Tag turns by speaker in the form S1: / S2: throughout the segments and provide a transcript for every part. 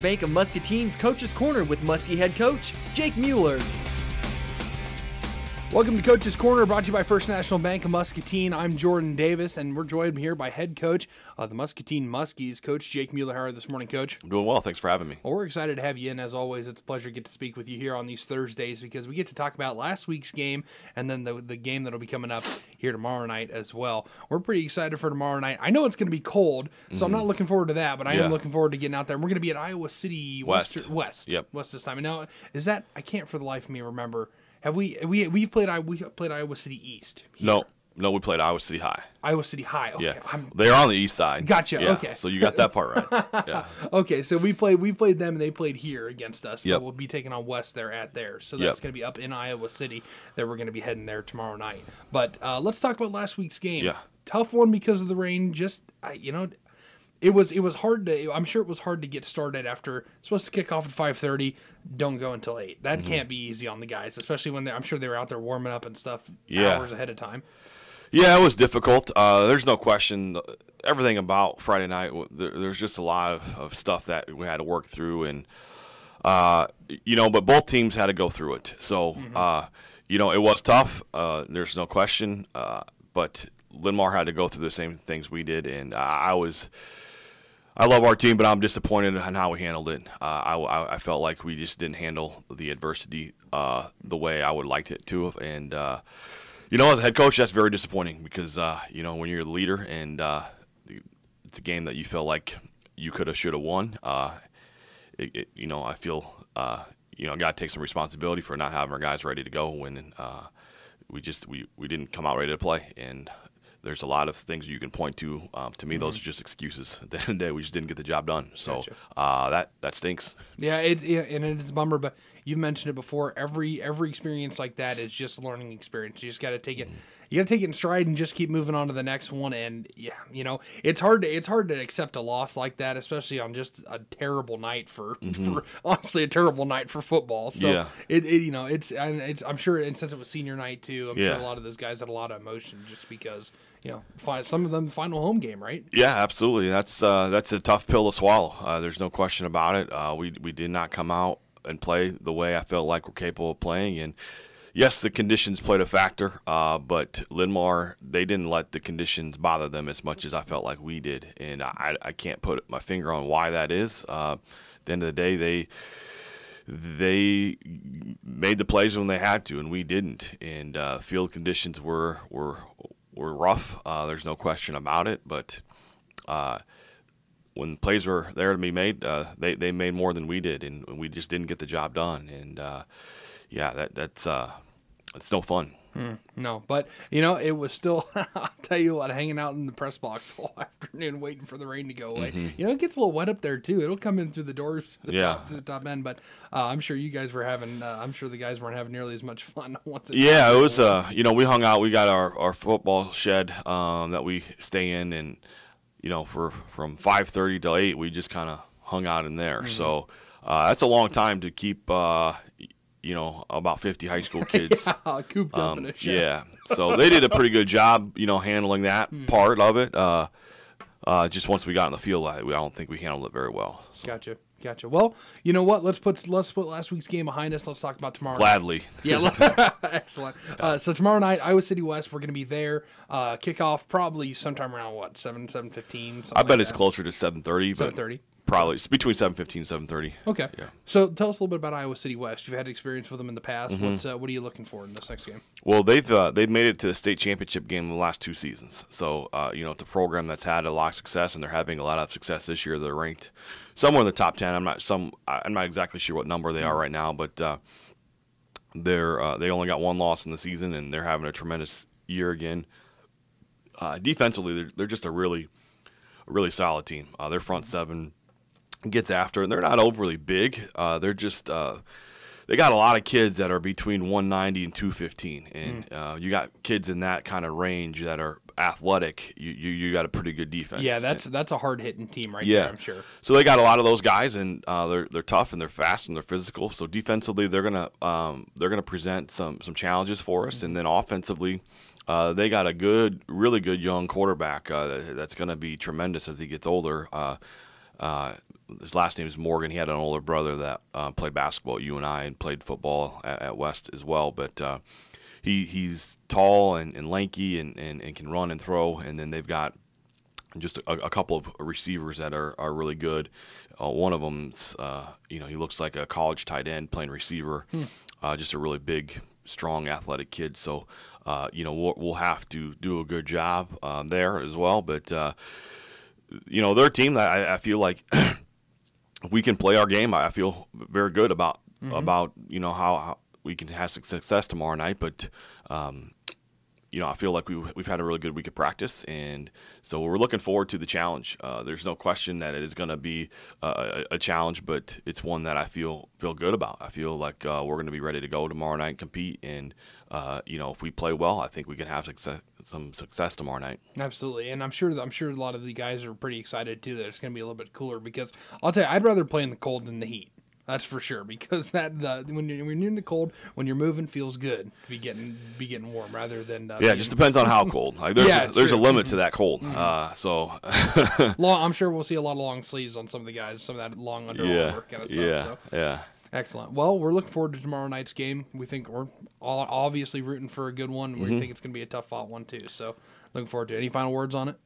S1: Bank of Muscatine's Coach's Corner with Muskie head coach Jake Mueller.
S2: Welcome to Coach's Corner, brought to you by First National Bank of Muscatine. I'm Jordan Davis, and we're joined here by head coach of the Muscatine Muskies, Coach Jake Mueller. How are you this morning, Coach?
S3: I'm doing well. Thanks for having me.
S2: Well, we're excited to have you in, as always. It's a pleasure to get to speak with you here on these Thursdays because we get to talk about last week's game and then the game that will be coming up here tomorrow night as well. We're pretty excited for tomorrow night. I know it's going to be cold, so I'm not looking forward to that, but I am looking forward to getting out there. And we're going to be at Iowa City West.
S3: Yep.
S2: West this time. And now, is that, I can't for the life of me remember. Have we played Iowa City East? Here.
S3: No, we played Iowa City High.
S2: Iowa City High. Okay.
S3: Yeah, they're on the east side.
S2: Gotcha.
S3: Yeah.
S2: Okay,
S3: so you got that part right. Yeah.
S2: Okay, so we played them and they played here against us.
S3: Yep.
S2: But we'll be taking on West there at theirs. So that's going to be up in Iowa City. That we're going to be heading there tomorrow night. But let's talk about last week's game.
S3: Yeah.
S2: Tough one because of the rain. Just It was hard to. I'm sure it was hard to get started after supposed to kick off at 5:30. Don't go until 8. That can't be easy on the guys, especially when I'm sure they were out there warming up and stuff hours ahead of time.
S3: Yeah, it was difficult. There's no question. Everything about Friday night, there's just a lot of stuff that we had to work through, and but both teams had to go through it. So it was tough. There's no question. But Linn-Mar had to go through the same things we did, and I love our team, but I'm disappointed in how we handled it. I felt like we just didn't handle the adversity the way I would like it to have. And, as a head coach, that's very disappointing because, when you're the leader and it's a game that you feel like you could have, should have won, I feel, got to take some responsibility for not having our guys ready to go when we didn't come out ready to play. And there's a lot of things you can point to. To me, those are just excuses. At the end of the day, we just didn't get the job done. So that stinks.
S2: Yeah, it's a bummer. But you've mentioned it before. Every experience like that is just a learning experience. You just got to take it. You got to take it in stride and just keep moving on to the next one. And it's hard to accept a loss like that, especially on just a terrible night for honestly a terrible night for football. So I'm sure, and since it was senior night too, I'm sure a lot of those guys had a lot of emotion just because. Some of them final home game, right?
S3: Yeah, absolutely. That's a tough pill to swallow. There's no question about it. We did not come out and play the way I felt like we're capable of playing. And yes, the conditions played a factor, but Linn-Mar, they didn't let the conditions bother them as much as I felt like we did. And I can't put my finger on why that is. At the end of the day, they made the plays when they had to, and we didn't. And field conditions were rough. There's no question about it. But when plays were there to be made, they made more than we did, and we just didn't get the job done. And it's no fun.
S2: No, but it was still. I'll tell you what, hanging out in the press box all afternoon, waiting for the rain to go away. It gets a little wet up there too. It'll come in through the doors, to the top end. But I'm sure you guys were having. I'm sure the guys weren't having nearly as much fun once.
S3: It was. We hung out. We got our football shed that we stay in, and from 5:30 till 8, we just kind of hung out in there. So that's a long time to keep. About 50 high school kids
S2: cooped up in a shed.
S3: Yeah, so they did a pretty good job, handling that part of it. Just once we got in the field, I don't think we handled it very well. So.
S2: Gotcha. Well, you know what? Let's put last week's game behind us. Let's talk about tomorrow.
S3: Gladly.
S2: Yeah. Excellent. So tomorrow night, Iowa City West, we're going to be there. Kickoff probably sometime around 7:15.
S3: I bet it's closer to 7:30.
S2: 7:30.
S3: Probably it's between 7:15 and 7:30.
S2: Okay. Yeah. So tell us a little bit about Iowa City West. You've had experience with them in the past.
S3: Mm-hmm.
S2: What are you looking for in this next game?
S3: Well, they've made it to the state championship game in the last 2 seasons. So it's a program that's had a lot of success, and they're having a lot of success this year. They're ranked somewhere in the top 10. I'm not exactly sure what number they are right now, but they only got 1 loss in the season, and they're having a tremendous year again. Defensively, they're just a really solid team. Their front seven gets after, and they're not overly big. They're just they got a lot of kids that are between 190 and 215, and you got kids in that kind of range that are athletic. You got a pretty good defense.
S2: Yeah, that's a hard hitting team there, I'm sure.
S3: So they got a lot of those guys, and they're tough and they're fast and they're physical. So defensively, they're gonna present some challenges for us, and then offensively. They got a really good young quarterback that's going to be tremendous as he gets older. his last name is Morgan. He had an older brother that played basketball at UNI and played football at West as well. But he's tall and lanky and can run and throw. And then they've got just a couple of receivers that are really good. One of them's, he looks like a college tight end playing receiver. Just a really big, strong, athletic kid. So, we'll have to do a good job there as well. But, they're a team that I feel like if we can play our game, I feel very good about how we can have success tomorrow night. But I feel like we've had a really good week of practice, and so we're looking forward to the challenge. There's no question that it is going to be a challenge, but it's one that I feel good about. I feel like we're going to be ready to go tomorrow night and compete, and if we play well, I think we can have some success tomorrow night.
S2: Absolutely, and I'm sure a lot of the guys are pretty excited too that it's going to be a little bit cooler, because I'll tell you, I'd rather play in the cold than the heat. That's for sure, because when you're in the cold, when you're moving, feels good to be getting warm rather than
S3: it just depends on how cold. Like there's a limit to that cold.
S2: I'm sure we'll see a lot of long sleeves on some of the guys, some of that long Under Armour kind of stuff.
S3: Yeah.
S2: Excellent. Well, we're looking forward to tomorrow night's game. We think we're all obviously rooting for a good one. We think it's going to be a tough fought one too. So looking forward to it. Any final words on it?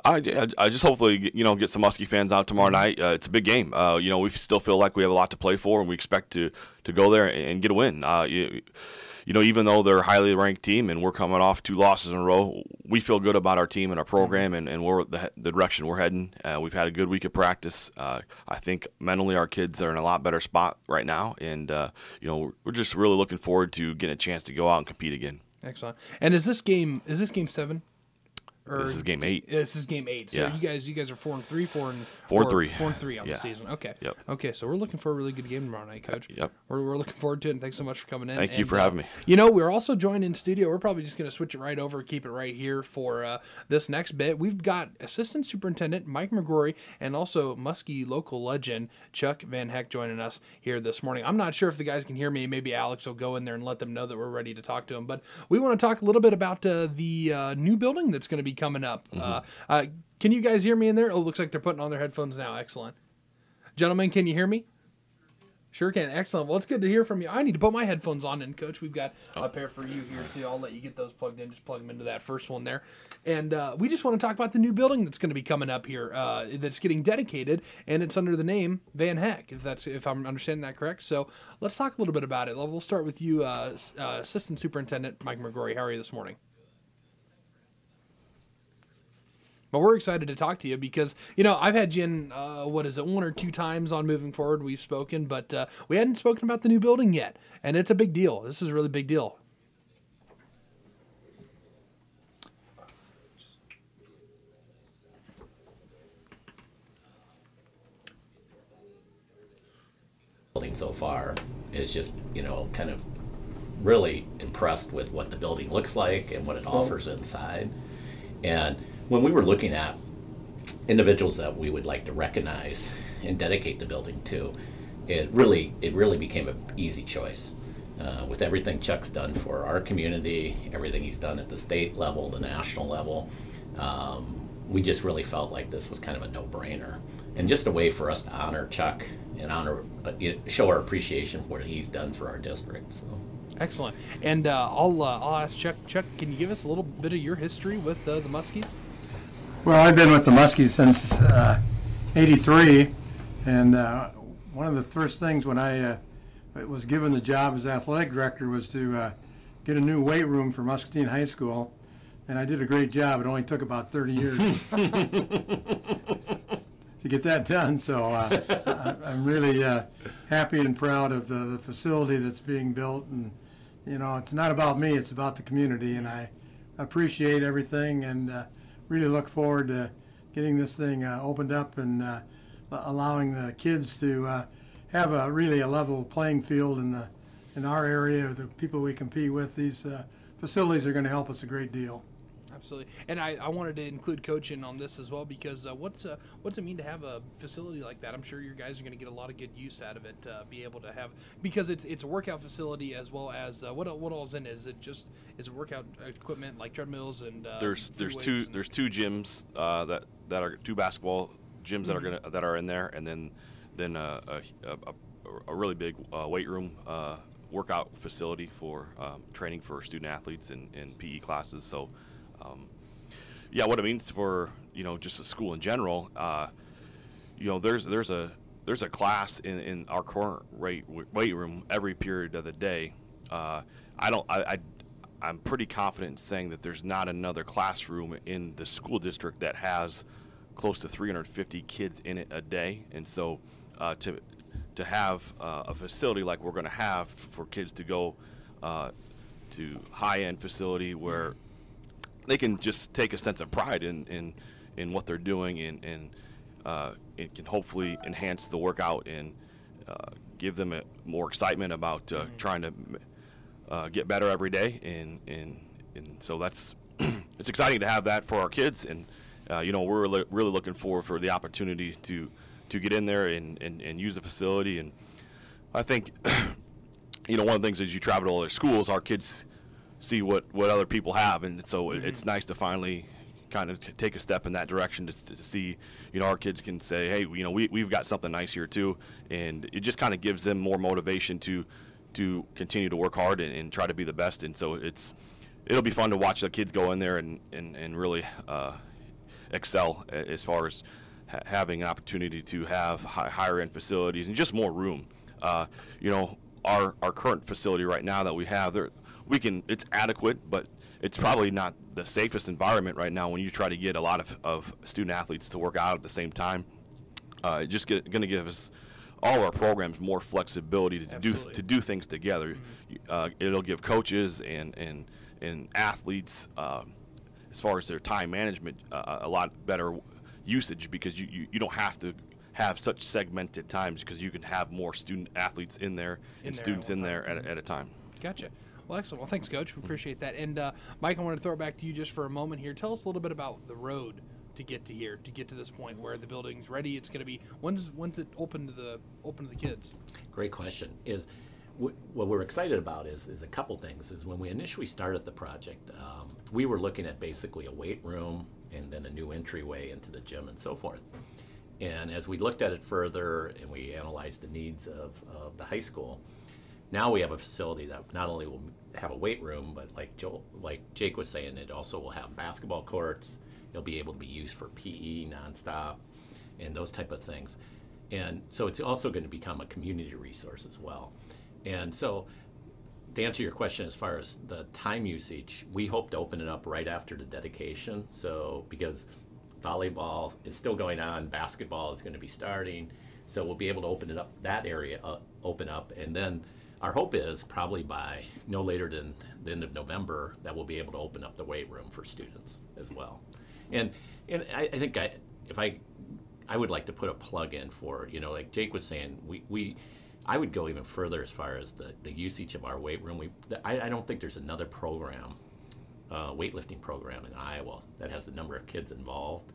S3: I just hopefully get some Muskie fans out tomorrow night. It's a big game. We still feel like we have a lot to play for, and we expect to go there and get a win. Even though they're a highly ranked team and we're coming off 2 losses in a row, we feel good about our team and our program and we're the direction we're heading. We've had a good week of practice. I think mentally our kids are in a lot better spot right now, and we're just really looking forward to getting a chance to go out and compete again.
S2: Excellent. And is this game 7?
S3: This is game 8.
S2: This is game 8. So
S3: yeah.
S2: you guys are 4-3, 4-3 on
S3: yeah.
S2: the season. Okay.
S3: Yep.
S2: Okay. So we're looking for a really good game tomorrow night, Coach.
S3: Yep.
S2: We're looking forward to it, and thanks so much for coming in.
S3: Thank you for having me.
S2: We're also joined in studio. We're probably just going to switch it right over, keep it right here for this next bit. We've got Assistant Superintendent Mike McGrory and also Muskie local legend Chuck Van Heck joining us here this morning. I'm not sure if the guys can hear me. Maybe Alex will go in there and let them know that we're ready to talk to them. But we want to talk a little bit about the new building that's going to be coming up. Can you guys hear me in there? Oh, it looks like they're putting on their headphones now. Excellent. Gentlemen, can you hear me? Sure can. Excellent. Well, it's good to hear from you. I need to put my headphones on, and Coach, we've got a pair for you here, too. I'll let you get those plugged in. Just plug them into that first one there. And we just want to talk about the new building that's going to be coming up here that's getting dedicated, and it's under the name Van Heck, if I'm understanding that correct. So let's talk a little bit about it. We'll start with you, Assistant Superintendent Mike McGrory. How are you this morning? But we're excited to talk to you because, I've had you in, 1 or 2 times on Moving Forward we've spoken, but we hadn't spoken about the new building yet, and it's a big deal. This is a really big deal.
S4: Building so far is just, kind of really impressed with what the building looks like and what it offers inside. And when we were looking at individuals that we would like to recognize and dedicate the building to, it really became an easy choice. With everything Chuck's done for our community, everything he's done at the state level, the national level, we just really felt like this was kind of a no-brainer. And just a way for us to honor Chuck and show our appreciation for what he's done for our district. So.
S2: Excellent. And I'll ask Chuck. Chuck, can you give us a little bit of your history with the Muskies?
S5: Well, I've been with the Muskies since '83, and one of the first things when I was given the job as athletic director was to get a new weight room for Muscatine High School, and I did a great job. It only took about 30 years to get that done, so I'm really happy and proud of the facility that's being built. And it's not about me, it's about the community, and I appreciate everything and really look forward to getting this thing opened up and allowing the kids to have a level playing field in our area, the people we compete with. These facilities are going to help us a great deal.
S2: Absolutely. And I wanted to include Coach in on this as well, because what's it mean to have a facility like that? I'm sure your guys are going to get a lot of good use out of it, be able to have, because it's a workout facility as well as what all's in it? Is it workout equipment like treadmills and
S3: there's two gyms that are 2 basketball gyms that are in there, and then then a really big weight room workout facility for training for student athletes and PE classes. So, yeah, what it means for just the school in general, there's a class in our current weight room every period of the day. I'm pretty confident in saying that there's not another classroom in the school district that has close to 350 kids in it a day, and so to have a facility like we're going to have for kids to go to high-end facility where they can just take a sense of pride in what they're doing, and it can hopefully enhance the workout and give them more excitement about trying to get better every day, and so that's it's exciting to have that for our kids, and we're really looking forward for the opportunity to get in there and use the facility. And I think one of the things as you travel to other schools, our kids see what other people have, and so it's nice to finally kind of take a step in that direction to see our kids can say, hey, we've got something nice here too, and it just kind of gives them more motivation to continue to work hard and try to be the best. And so it'll be fun to watch the kids go in there and really excel as far as having an opportunity to have higher end facilities and just more room. Our current facility right now that we have there, it's adequate, but it's probably not the safest environment right now when you try to get a lot of student athletes to work out at the same time. It's just going to give us all our programs more flexibility to do things together. It'll give coaches and athletes, as far as their time management, a lot better usage, because you don't have to have such segmented times, because you can have more student athletes in there and students in there at a time.
S2: Gotcha. Well, excellent. Well, thanks, Coach. We appreciate that. And Mike, I want to throw it back to you just for a moment here. Tell us a little bit about the road to get to here, to get to this point where the building's ready. It's going to be when's it open to the kids?
S4: Great question. What we're excited about is a couple things. Is when we initially started the project, we were looking at basically a weight room and then a new entryway into the gym and so forth. And as we looked at it further and we analyzed the needs of the high school, now we have a facility that not only will have a weight room, but like Jake was saying, it also will have basketball courts. It'll be able to be used for PE nonstop and those type of things. And so it's also going to become a community resource as well. And so to answer your question as far as the time usage, we hope to open it up right after the dedication. So because volleyball is still going on, basketball is going to be starting, so we'll be able to open it up, that area open up, and then our hope is probably by no later than the end of November that we'll be able to open up the weight room for students as well. And I think I would like to put a plug in for, like Jake was saying, I would go even further as far as the usage of our weight room. I don't think there's another program, weightlifting program in Iowa that has the number of kids involved.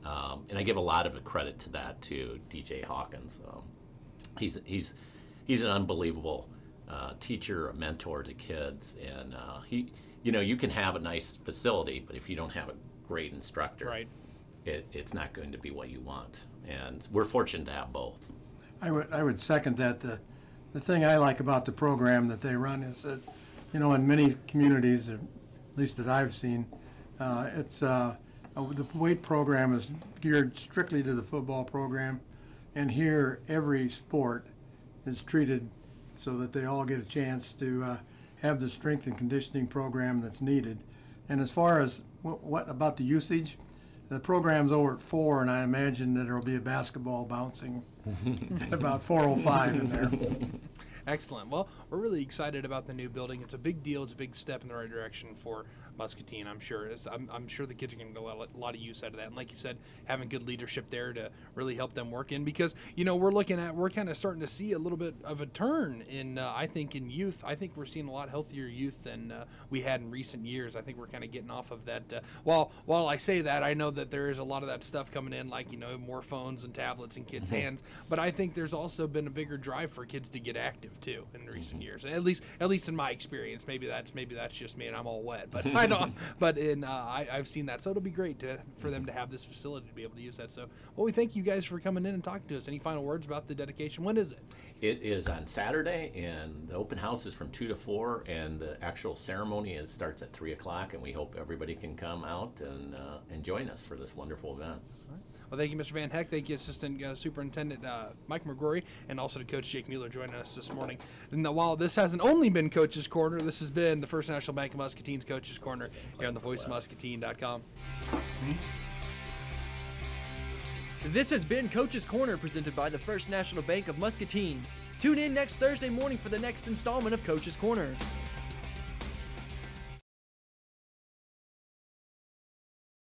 S4: And I give a lot of the credit to that to DJ Hawkins. He's an unbelievable teacher, a mentor to kids, and you can have a nice facility, but if you don't have a great instructor,
S2: right,
S4: it's not going to be what you want. And we're fortunate to have both.
S5: I would second that. The thing I like about the program that they run is that, in many communities, at least that I've seen, the weight program is geared strictly to the football program, and here every sport is treated so that they all get a chance to have the strength and conditioning program that's needed. And as far as what about the usage, the program's over at 4, and I imagine that there will be a basketball bouncing at about 4:05 in there.
S2: Excellent. Well, we're really excited about the new building. It's a big deal. It's a big step in the right direction for Muscatine, I'm sure. I'm sure the kids are going to get a lot of use out of that. And like you said, having good leadership there to really help them work in, because, we're kind of starting to see a little bit of a turn in, I think, in youth. I think we're seeing a lot healthier youth than we had in recent years. I think we're kind of getting off of that. While I say that, I know that there is a lot of that stuff coming in, like, more phones and tablets in kids' hands. But I think there's also been a bigger drive for kids to get active too in recent years. At least in my experience. Maybe that's just me and I'm all wet. But I But I've seen that, so it'll be great for them to have this facility to be able to use that. So, well, we thank you guys for coming in and talking to us. Any final words about the dedication? When is it?
S4: It is on Saturday, and the open house is from 2 to 4, and the actual ceremony starts at 3 o'clock, and we hope everybody can come out and join us for this wonderful event.
S2: Well, thank you, Mr. Van Heck. Thank you, Assistant Superintendent Mike McGrory, and also to Coach Jake Mueller joining us this morning. And while this hasn't only been Coach's Corner, this has been the First National Bank of Muscatine's Coach's Corner here on the VoiceMuscatine.com.
S1: This has been Coach's Corner, presented by the First National Bank of Muscatine. Tune in next Thursday morning for the next installment of Coach's Corner.